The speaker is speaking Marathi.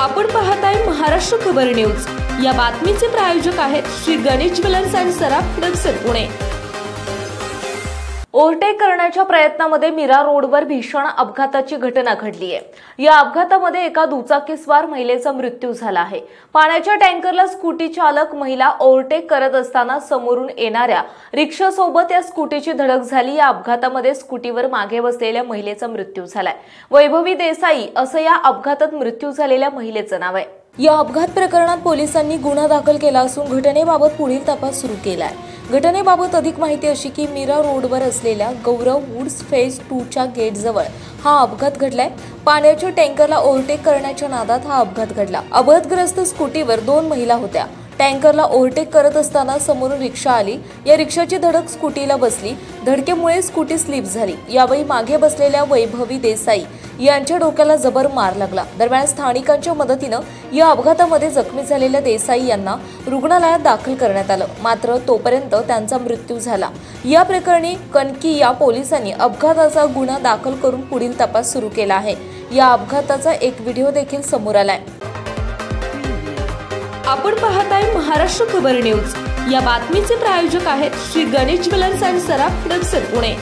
आपण पाहताय महाराष्ट्र खबर न्यूज। या बातमीचे प्रायोजक आहेत Shri Ganesh jewellers and Saraf products Pune. Overtake करण्याच्या प्रयत्नामध्ये मीरा रोडवर भीषण अपघाताची घटना घडली आहे। या अपघातामध्ये एका दुचाकीस्वार महिलेचा मृत्यू झाला आहे। पाण्याच्या टँकरला स्कूटी चालक महिला ओव्हरटेक करत असताना समोरून येणाऱ्या रिक्षासोबत या स्कूटीची धडक झाली। या अपघातामध्ये स्कूटीवर मागे बसलेल्या महिलेचा मृत्यू झालाय। वैभवी देसाई असं या अपघातात मृत्यू झालेल्या महिलेचं नाव आहे। या अपघात प्रकरणात पोलिसांनी गुन्हा दाखल केला असून घटनेबाबत पुढील तपास सुरू केला आहे। घटनेबाबत अधिक माहिती अशी की मीरा रोडवर असलेल्या गौरव वुड्स फेज 2 च्या गेटजवळ हा अपघात घडलाय। पाण्याच्या टँकरला ओव्हरटेक करण्याच्या नादात हा अपघात घडला। अपघातग्रस्त स्कूटीवर 2 महिला होत्या। टँकरला ओव्हरटेक करत असताना समोरून रिक्षा आली। या रिक्षाची धडक स्कूटीला बसली। धडकेमुळे स्कूटी स्लिप झाली। यावेळी मागे बसलेल्या वैभवी देसाई यांच्या डोक्याला जबर मार लागला। दरम्यान स्थानिकांच्या मदतीने या अपघातामध्ये जखमी झालेल्या देसाई यांना रुग्णालयात दाखल करण्यात आलं, मात्र तोपर्यंत त्यांचा मृत्यू झाला। या प्रकरणी कणकी या पोलिसांनी अपघाताचा गुन्हा दाखल करून पुढील तपास सुरू केला आहे। या अपघाताचा एक व्हिडिओ देखील समोर आलाय। आपण पाहताय महाराष्ट्र खबर न्यूज। या बातमीचे प्रायोजक आहेत Shri Ganesh jewellers and Saraf products Pune.